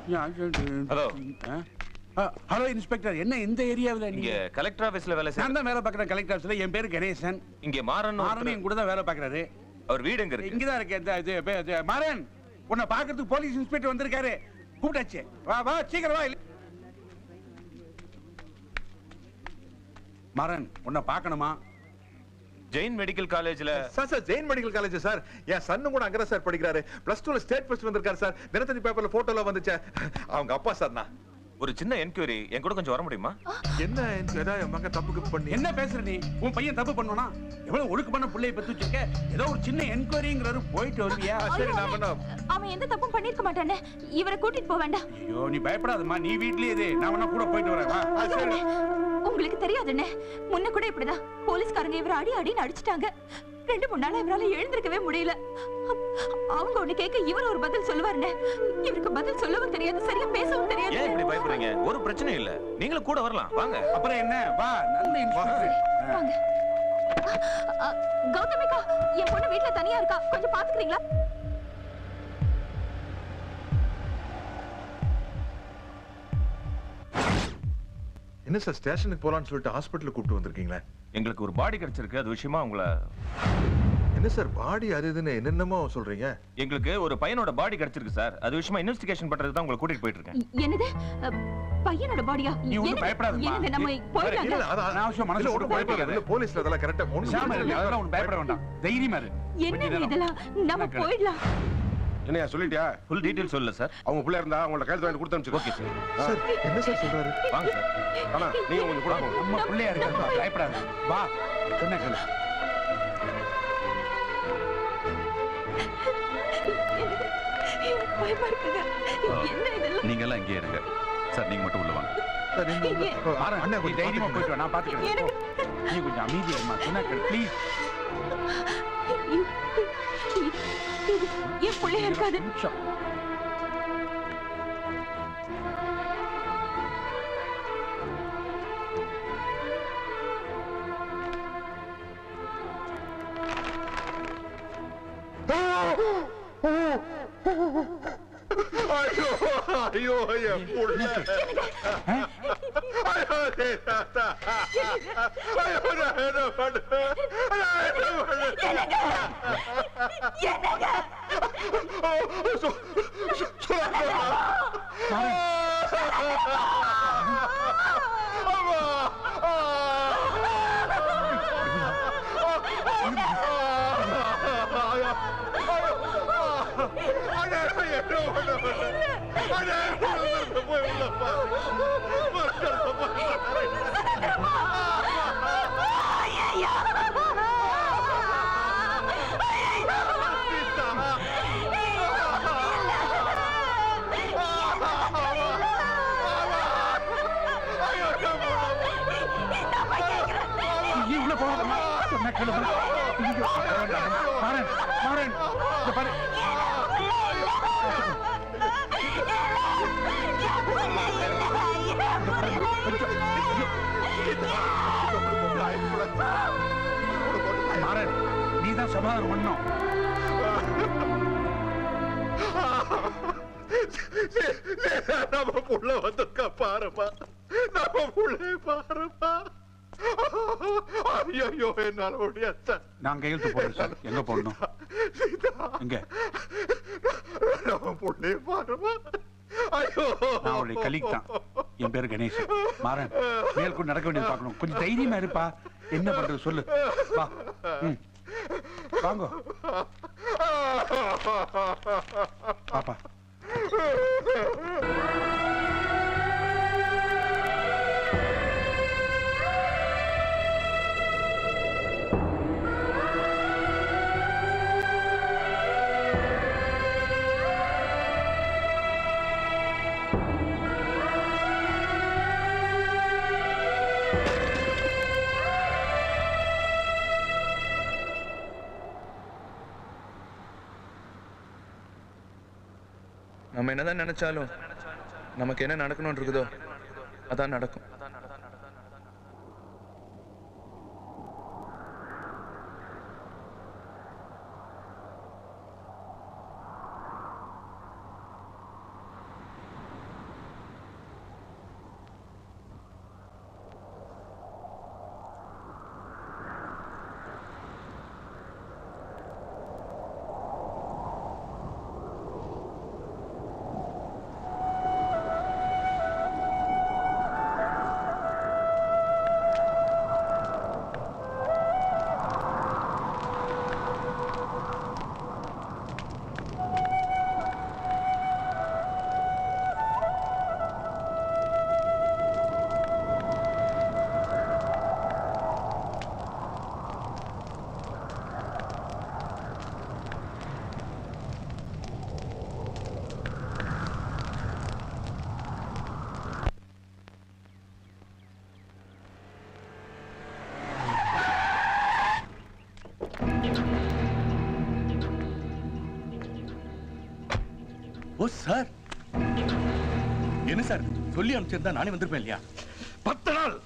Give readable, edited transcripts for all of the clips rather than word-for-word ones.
Hello. Hello inspector, என்ன இந்த ஏரியாவில் இங்க கலெக்டர் ஆபீஸ்ல வேலை நான் தான் வேலை பார்க்குறேன். கலெக்டர் ஆஃபீஸில். என் பேரு கணேசன். இங்க மாறன் என் கூட தான் வேலை பார்க்குறாரு. அவர் வீடு எங்க இருக்கு? இங்கதான் இருக்கு. மாறன், உன்னை பார்க்கறதுக்கு போலீஸ் இன்ஸ்பெக்டர் வந்திருக்காரு. கூப்பிட்டாச்சு. வா வா, சீக்கிரம் வா. மாறன், உன்னை பார்க்கணுமா? ஜெயின் மெடிக்கல் காலேஜ்ல. Sir Jain medical college sir. என் சன்னு கூட அங்கதான் சார் படிக்கிறாரு. +2ல ஸ்டேட் ஃபர்ஸ்ட் வந்திருக்காரு சார். தினத்தந்தி பேப்பர்ல போட்டோல வந்துச்சு. அவங்க அப்பா சார். நான் ஒரு சின்ன என்கொயரி, என் கூட கொஞ்சம் வர முடியுமா? என்ன மங்க தப்புக்கு பண்ணி என்ன பேசுற நீ? உன் பையன் தப்பு பண்ணுவானா? எவ்வளவு ஒழுக்கமான பிள்ளையை பெத்து வச்சிருக்க. ஏதோ ஒரு சின்ன என்கொயரிங்கிறாரு, போயிட்டு வருவியா? சரி, நான் பண்ண. அவன் எந்த தப்பும் பண்ணிருக்க மாட்டானே. இவரை கூட்டிட்டு போக வேண்டாம். ஐயோ, நீ பயப்படாதம்மா. நீ வீட்லயே இரு. நான் வேணா கூட போயிட்டு வரேன். வா. உங்களுக்கு தெரியாதுண்ணே, முன்ன கூட இப்படிதான் போலீஸ்காரங்க இவரை அடின்னு அடிச்சிட்டாங்க. 2-3 நாளா இவரால எழுந்திருக்கவே முடியல. அவங்க ஒண்ணு கேட்க இவர் ஒரு பதில் சொல்லுவாருண்ணே. இவருக்கு பதில் சொல்லவும் தெரியாது, சரியா பேசவும் தெரியாது. ஏன் இப்படி பயப்படுறீங்க? ஒரு பிரச்சனையும் இல்ல, நீங்களும் கூட வரலாம். வாங்க. அப்புறம் என்ன? வா. நல்ல இன்ஸ்பெக்டர். வாங்க. கௌதமிகா, என் பொண்ணு வீட்ல தனியா இருக்கா, கொஞ்சம் பாத்துக்கிறீங்களா? என்ன சார், ஸ்டேஷனுக்கு போலான்னு சொல்லிட்டு ஹாஸ்பிட்டலுக்கு கூப்பிட்டு வந்திருக்கீங்களா? எங்களுக்கு ஒரு பாடி கிடைச்சிருக்கு, அது விஷயமா உங்களை. என்ன சார் பாடி அது இதுன்னு என்னென்னமோ சொல்றீங்க? எங்களுக்கு ஒரு பையனோட பாடி கிடைச்சிருக்கு சார், அது விஷயமா இன்வெஸ்டிகேஷன் பண்றதுக்கு தான் உங்களை கூட்டிட்டு போயிட்டு இருக்கேன். என்னது? பையனோட பாடியா? நீ ஒண்ணும் பயப்படாதம்மா. என்னங்க, நம்ம போயிடலாம். இல்ல, அனாவசியம் மனசு போட்டு பயப்படாத. போலீஸ்ல அதெல்லாம் கரெக்ட்டா அதெல்லாம் ஒண்ணு பயப்பட வேண்டாம். தைரியமா இரு. என்ன இதெல்லாம்? நம்ம போயிடலாம். என்னையா சொல்லிட்டியா? ஃபுல் டீடைல் சொல்லல சார். அவங்க பிள்ளை இருந்தா அவங்கள கையெழுத்து வாங்கி கொடுத்து அனுப்பிச்சு. Okay sir. சார் என்ன சார் சொல்றாரு? வாங்க சார். ஆனா நீங்க கொஞ்சம் கூட போங்க. நம்ம பிள்ளையா இருக்க, பயப்படாத. வா. சொன்ன கேளு. பயமா இருக்குங்க. என்ன இதெல்லாம்? நீங்க எல்லாம் இங்கே இருங்க சார். நீங்க மட்டும் உள்ள வாங்க. சார் மாறன், அண்ணா நீ கொஞ்சம் தைரியமா போயிட்டு வா. நான் பாத்துக்கிறேன். நீ கொஞ்சம் அமைதியா இருமா. சொன்ன கேளு ப்ளீஸ். என் பிள்ளையா இருக்காது. நிமிஷம். ஐயோ ஐயோ என் புள்ள. ஐயோ தேதா. ஐயோ நான் என்ன பண்ணுவேன்? நீ உள்ள போகாதம்மா. சொன்ன கேளு. மாறன், மாறன், இந்த பாரு. மாறன், நீதான் சமாதானம் பண்ணும். நம்ம புள்ள வந்திருக்கா பாருமா. நம்ம புள்ளை பாருமா. ஐயோ என்னால முடியாது. நான் கையெழுத்து போடுறேன் சார். எங்க போடணும்? எங்க? நம்ம புள்ளை பாருமா. நான் அவளுடைய கலீக் தான். என் பேரு கணேசன். மாறன், மேற்கொண்டு நடக்க வேண்டியது பார்க்கணும். கொஞ்சம் தைரியமா இருப்பா. என்ன பண்றது சொல்லு. வா. வாங்க பாப்பா. நம்ம என்னதான் நினைச்சாலும் நமக்கு என்ன நடக்கணும்னு இருக்குதோ அதான் நடக்கும். ஓ சார், என்ன சார் சொல்லி அனுப்பிச்சிருந்தா நானே வந்திருப்பேன் இல்லையா? 10 நாள்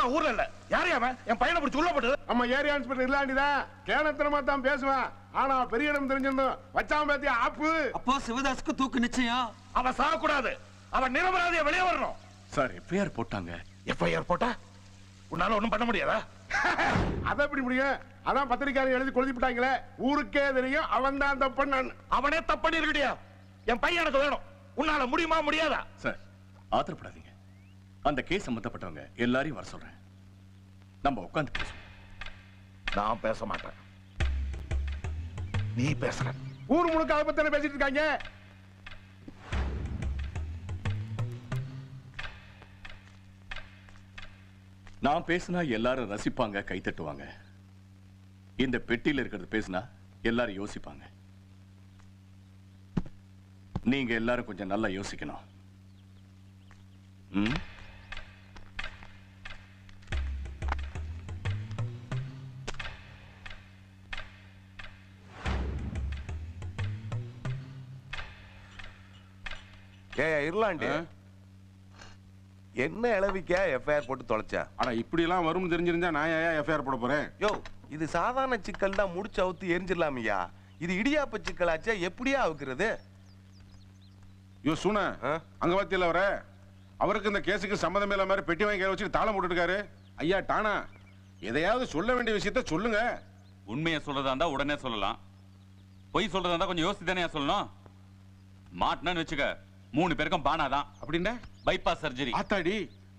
நான் ஊர்ல இல்ல. யாரையா அவன்? என் பையனை பிடிச்சி உள்ள போட்டு நம்ம ஏரியா இன்ஸ்பெக்டர் இல்லாண்டிதான் கேனத்தனமா தான் பேசுவேன். ஆனா பெரிய இடம் தெரிஞ்சிருந்தோம் வச்சாம பேத்தியா ஆப்பு. அப்போ சிவதாஸ்க்கு தூக்கு நிச்சயம். அவன் சாகக்கூடாது. அவன் நிரபராதியா வெளியே வரணும். சார் எஃப்ஐஆர் போட்டாங்க. எஃப்ஐஆர் போட்டா உன்னால ஒண்ணும் பண்ண முடியாதா? அத எப்படி முடியும்? அதான் பத்திரிக்கையாளர் எழுதி கொளுத்தி விட்டாங்களே. ஊருக்கே தெரியும் அவன் தான் தப்பு பண்ணான். அவனே தப்பு பண்ணி இருக்கடியா. என் பையன் எனக்கு வேணும். உன்னால முடியுமா முடியாதா? சார் ஆத்திரப்படாதீங்க. அந்த கேஸ் சம்பந்தப்பட்டவங்க எல்லாரையும் வர சொல்றேன். நம்ம உட்கார்ந்து பேசுவோம். நான் பேச மாட்டேன். நீ பேசுற. ஊர் முழுக்க அதை பத்தி பேசிட்டு இருக்காங்க. நான் பேசினா எல்லாரும் ரசிப்பாங்க, கை தட்டுவாங்க. இந்த பெட்டியில இருக்கிறது பேசினா எல்லாரும் யோசிப்பாங்க. நீங்க எல்லாரும் கொஞ்சம் நல்லா யோசிக்கணும். ம்? இருளாண்டி என்ன இளவிக்க எஃப்ஐஆர் போட்டு தொலைச்சா? ஆனா இப்படி எல்லாம் வரும்னு தெரிஞ்சிருந்தா நான் ஏன் எஃப்ஐஆர் போட போறேன்? யோ, இது சாதாரண சிக்கல் தான், முடிச்சு அவுத்து எரிஞ்சிடலாமையா. இது இடியாப்ப சிக்கலாச்சா, எப்படியா அவுக்குறது? யோ சூனா, அங்க பாத்தியில வர அவருக்கு இந்த கேஸுக்கு சம்மந்தம் இல்லாம மாதிரி பெட்டி வாங்கி வச்சுட்டு தாளம் போட்டு இருக்காரு. ஐயா டானா, எதையாவது சொல்ல வேண்டிய விஷயத்த சொல்லுங்க. உண்மையை சொல்றதா இருந்தா உடனே சொல்லலாம். பொய் சொல்றதா இருந்தா கொஞ்சம் யோசிச்சு தானே சொல்லணும். மாட்டினு வச்சுக்க, 3 பேருக்கும் பானாதான். அப்படின்னா பைபாஸ் சர்ஜரி. ஆத்தாடி,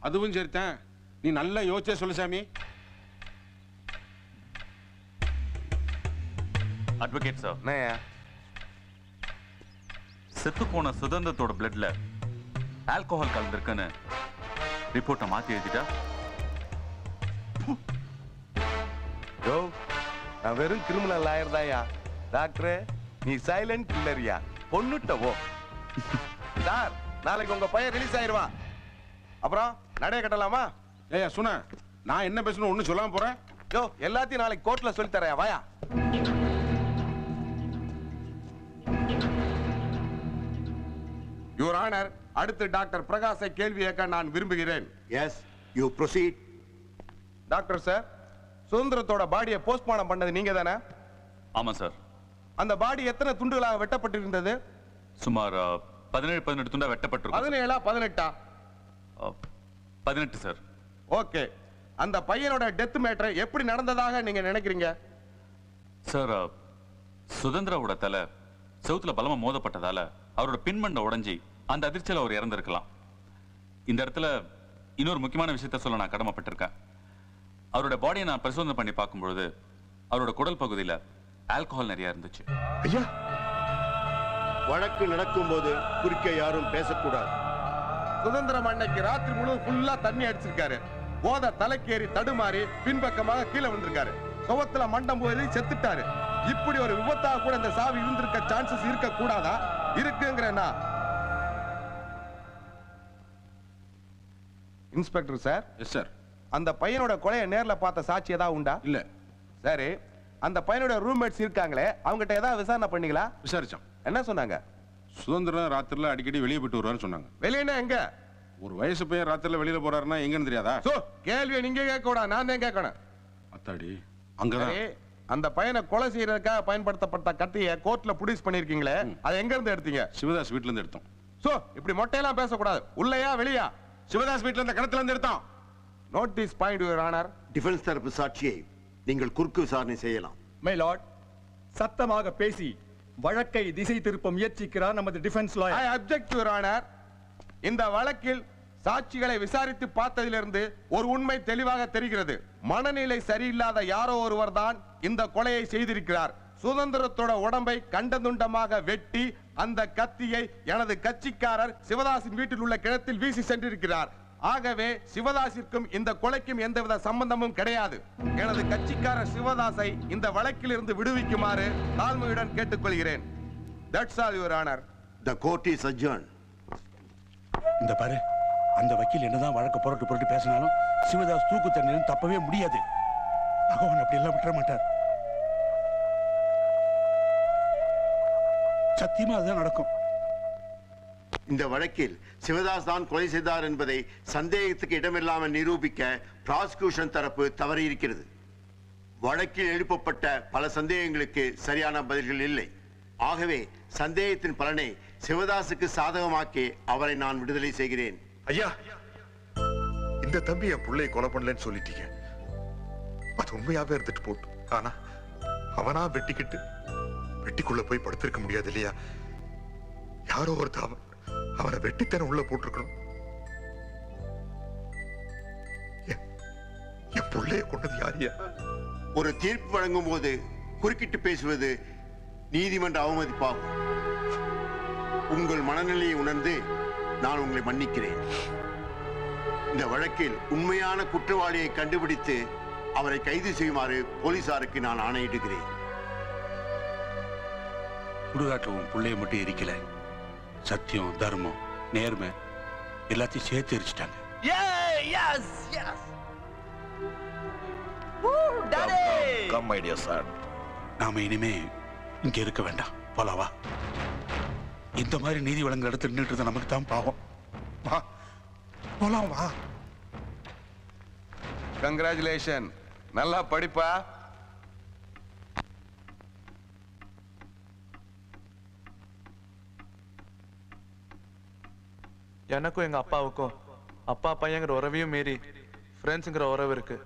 அதுவும் சரிதான். நீ நல்லா யோசிச்சே சொல்லு சாமி. அட்வொகேட் சார், என்னய்யா? செத்து போன சுதந்திரத்தோட பிளட்ல ஆல்கோஹால் கலந்துருக்குன்னு ரிப்போர்ட்டை மாத்தி எழுதிட்டா? யோ, நான் வெறும் கிரிமினல் லாயர் தான்யா. டாக்டர், நீ சைலண்ட் கில்லரியா. பொண்ணுட்டவோ சார், நாளைக்கு உங்க பையன் ரிலீஸ் ஆயிருவா. அப்புறம் நடைய கட்டலாமா? ஏயா சுனா, நான் என்ன பேசணும் ஒண்ணு சொல்லாம போறேன். யோ, எல்லாத்தையும் நாளைக்கு கோர்ட்ல சொல்லி தரேன், வாயா. யுவர் ஆனர், அடுத்து டாக்டர் பிரகாஷை கேள்வி கேட்க நான் விரும்புகிறேன். Yes, you proceed. Doctor sir, சுதந்திரத்தோட பாடியை போஸ்ட்மார்ட்டம் பண்ணது நீங்க தானே? ஆமா சார். அந்த பாடி எத்தனை துண்டுகளாக வெட்டப்பட்டிருந்தது? சுமார் 17 துண்டா வெட்டப்பட்டிருக்கும். 17 18? 18 சார். ஓகே. அந்த பையனோட டெத் மேட்டர் எப்படி நடந்ததாக நீங்க நினைக்கிறீங்க? சார், சுதந்திராவோட தலை செவுத்துல பலமா மோதப்பட்டதால அவரோட பின்மண்டை உடைஞ்சி அந்த அதிர்ச்சியில் அவர் இறந்திருக்கலாம். இந்த இடத்துல இன்னொரு முக்கியமான விஷயத்த சொல்ல நான் கடமைப்பட்டிருக்கேன். அவரோட பாடியை நான் பரிசோதனை பண்ணி பார்க்கும்பொழுது அவரோட குடல் பகுதியில் ஆல்கஹால் நிறைய இருந்துச்சு. ஐயா, வழக்கு நடக்கும்போது குறுக்கே யாரும் பேசக்கூடாது. சுதந்திரம் அன்னைக்கு ராத்திரி முழு ஃபுல்லா தண்ணி அடிச்சிருக்காரு. போத தலைக்கேறி தடுமாறி பின்பக்கமாக கீழே விழுந்திருக்காரு. சுவத்துல மண்டம் போய் செத்துட்டாரு. இப்படி ஒரு விபத்தாக கூட இந்த சாவு இருந்திருக்க சான்சஸ் இருக்க கூடாதா? இருக்குங்கிறேன்னா இன்ஸ்பெக்டர் சார். Yes sir. அந்த பையனோட கொலையை நேர்ல பார்த்த சாட்சி ஏதாவது உண்டா? இல்ல. சரி, அந்த பையனோட ரூம்மேட்ஸ் இருக்காங்களே, அவங்ககிட்ட ஏதாவது விசாரணை பண்ணீங்களா? விசாரிச்சோம். என்ன சொன்னாங்க? சுதந்திரம் ராத்திரில அடிக்கடி வெளியே போயிட்டு வருவாருன்னு சொன்னாங்க. வெளியேனா எங்க? ஒரு வயசு பையன் ராத்திரில வெளியில போறாருன்னா எங்கன்னு தெரியாதா? சோ, கேள்வியை நீங்க கேட்க கூடாது, நான் தான் கேட்கணும். அத்தாடி, அங்கதான். சரி, அந்த பையனை கொலை செய்யறதுக்காக பயன்படுத்தப்பட்ட கத்தியை கோர்ட்ல புடிஸ் பண்ணிருக்கீங்களே, அதை எங்க இருந்து எடுத்தீங்க? சிவதாஸ் வீட்ல இருந்து எடுத்தோம். சோ, இப்படி மொட்டையெல்லாம் பேசக்கூடாது. உள்ளயா வெளியா? சிவதாஸ் வீட்ல இருந்த கிணத்துல இருந்து எடுத்தோம். Notice point your honour. Defence தரப்பு சாட்சியை நீங்கள் குறுக்கு விசாரணை செய்யலாம். மை லார்ட், சத்தமாக பேசி வழக்கை திசை திருப்ப முயற்சிக்கிறார் நமது defence lawyer. I object your honour. இந்த வழக்கில் சாட்சிகளை விசாரித்து பார்த்ததிலிருந்து ஒரு உண்மை தெளிவாக தெரிகிறது. மனநிலை சரியில்லாத யாரோ ஒருவர் தான் இந்த கொலையை செய்திருக்கிறார். சுதந்திரத்தோட உடம்பை கண்டதுண்டமாக வெட்டி அந்த கத்தியை எனது கட்சிக்காரர் சிவதாசின் வீட்டில் உள்ள கிணத்தில் வீசி சென்றிருக்கிறார். ஆகவே சிவதாசிற்கும் இந்த கொலைக்கும் எந்தவித சம்பந்தமும் கிடையாது. எனது கட்சிக்காரர் சிவதாசை இந்த வழக்கில் இருந்து விடுவிக்குமாறு தாழ்மையுடன் கேட்டுக்கொள்கிறேன். That's all, Your Honor. The court is adjourned. இந்த பாரு, அந்த வக்கீல் என்னதான் வழக்க புரட்டு பேசினாலும் சிவதாஸ் தூக்கு தண்ணீர் தப்பவே முடியாது. பகவான் அப்படி எல்லாம் விட்டுற மாட்டார். சத்தியமா அதுதான் நடக்கும். இந்த வழக்கில் சிவதாஸ் தான் கொலை செய்தார் என்பதை சந்தேகத்துக்கு இடமில்லாமல் நிரூபிக்க பிராசிகியூஷன் தரப்பு தவறியிருக்கிறது. வழக்கில் எழுப்பப்பட்ட பல சந்தேகங்களுக்கு சரியான பதில்கள் இல்லை. ஆகவே சந்தேகத்தின் பலனை சிவதாசுக்கு சாதகமாக்கி அவரை நான் விடுதலை செய்கிறேன். ஐயா, இந்த தம்பி என் பிள்ளையை கொலை பண்ணலன்னு சொல்லிட்டீங்க. அது உண்மையாவே இருந்துட்டு போட்டு. ஆனா அவனா வெட்டிக்குள்ள போய் படுத்திருக்க முடியாது இல்லையா? யாரோ ஒருத்தர் அவனை வெட்டித்தன உள்ள போட்டிருக்கணும். என் பிள்ளைய கொண்டது யாரியா? ஒரு தீர்ப்பு வழங்கும் போது குறுக்கிட்டு பேசுவது நீதிமன்ற அவமதிப்பாகும். உங்கள் மனநிலையை உணர்ந்து நான் உங்களை மன்னிக்கிறேன். இந்த வழக்கில் உண்மையான குற்றவாளியை கண்டுபிடித்து அவரை கைது செய்யுமாறு போலீசாருக்கு நான் ஆணையிடுகிறேன். சுடுகாட்டில் உன் பிள்ளைய மட்டும் எரிக்கல, சத்தியம், தர்மம், நேர்மை எல்லாத்தையும் சேர்த்து எரிச்சிட்டாங்க. நாம இனிமே இங்க இருக்க வேண்டாம், போலவா? இந்த மாதிரி நீதி வழங்க இடத்துல நின்றுட்டு நமக்கு தான் பாவம். வா போலாம், வா. கங்க்ராச்சுலேஷன், நல்லா படிப்பா. எனக்கும் எங்க அப்பாவுக்கும் அப்பா பையங்கிற உறவையும் மீறி ஃப்ரெண்ட்ஸுங்கிற உறவு இருக்கு.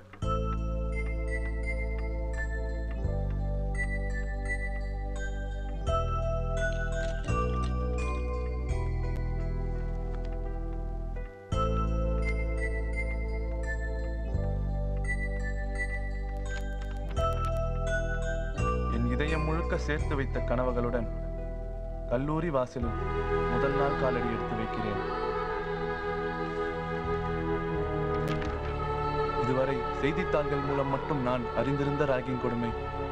என் இதயம் முழுக்க சேர்த்து வைத்த கனவுகளுடன் கல்லூரி வாசலில் முதல் நாள் காலடி எடுத்து வைக்கிறேன். இதுவரை செய்தித்தாள்கள் மூலம் மட்டும் நான் அறிந்திருந்த ராகிங் கொடுமை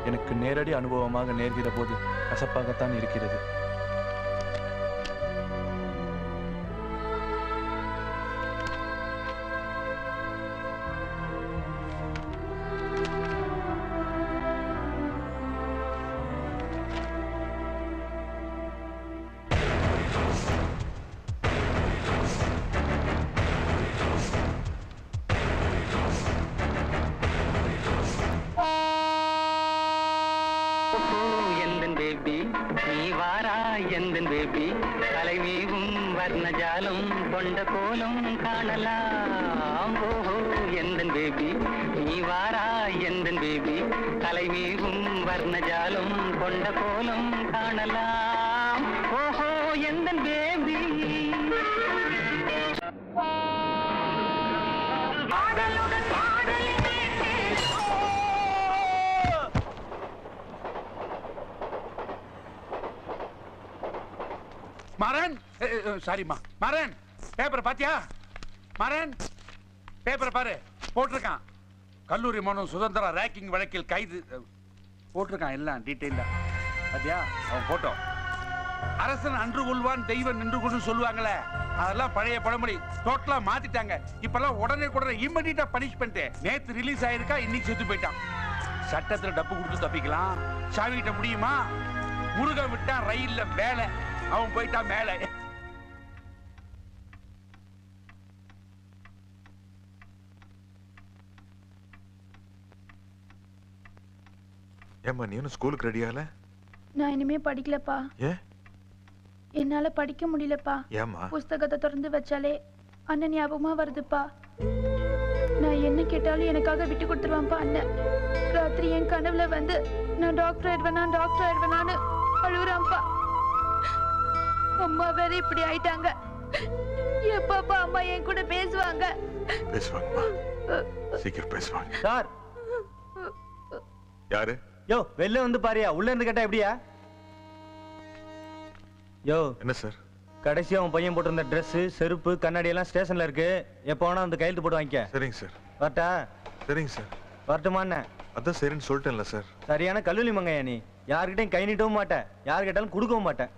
எனக்கு நேரடி அனுபவமாக நேர்கிற போது கசப்பாகத்தான் இருக்கிறது. வர்ணஜாலம் கொண்ட கோலம் காணலாம். ஓஹோ எந்தன் பேபி நீ வாரா, எந்தன் பேபி கலைமீகும் வர்ணஜாலம் கொண்ட கோலம் காணலாம். ஓஹோ எந்தன் பேபி. மாறன், சாரிம்மா. மாறன், பேப்பர் பாத்தியா? மாறன், பேப்பர் பாரு, போட்டிருக்கான். கல்லூரி மாணவன் சுதந்திரா ரேக்கிங் வழக்கில் கைது போட்டிருக்கான். எல்லாம் டீட்டெயிலா பாத்தியா? அவன் போட்டோ. அரசன் அன்று கொள்வான், தெய்வம் நின்று கொண்டு சொல்லுவாங்களே, அதெல்லாம் பழைய பழமொழி. டோட்டலா மாத்திட்டாங்க. இப்பெல்லாம் உடனே இம்மீடியட்டா பனிஷ்மெண்ட். நேத்து ரிலீஸ் ஆயிருக்கா, இன்னைக்கு செத்து போயிட்டான். சட்டத்துல டப்பு கொடுத்து தப்பிக்கலாம், சாவி கிட்ட முடியுமா? முருகன் விட்டா ரயில்ல வேலை, அவன் போயிட்டா மேல. ஏம்மா நீனும் ஸ்கூலுக்கு ரெடியாகல? நான் இனிமே படிக்கலப்பா. ஏன்? என்னால படிக்க முடியலப்பா. ஏம்மா? புஸ்தகத்தை திறந்து வச்சாலே அண்ணன் ஞாபகமா வருதுப்பா. நான் என்ன கேட்டாலும் எனக்காக விட்டு கொடுத்துருவான்ப்பா அண்ணன். ராத்திரி என் கனவுல வந்து நான் டாக்டர் ஆயிடுவேனான்னு அழுகுறான்ப்பா. அம்மா வேற இப்படி ஆயிட்டாங்க. எப்பப்பா அம்மா என் கூட பேசுவாங்க? பேசுவாங்கம்மா, சீக்கிரம் பேசுவாங்க. சார். யாரு? யோ வெளில வந்து பாரியா, உள்ள இருந்து கேட்டா எப்படியா? யோ என்ன சார்? கடைசியா உன் பையன் போட்டிருந்த ட்ரெஸ், செருப்பு, கண்ணாடி எல்லாம் ஸ்டேஷன்ல இருக்கு. எப்போ வேணா வந்து கையெழுத்து போட்டு வாங்கிக்க. சரிங்க சார். வரட்டா? சரிங்க சார். வரட்டுமாண்ணே? அதான் சரின்னு சொல்லிட்டேன்ல சார். சரியான கல்லூரி மங்கையா நீ. யார்கிட்டையும் கை நீட்டவும் மாட்டேன், யார் கேட்டாலும் கொடுக்கவும் மாட்டேன்.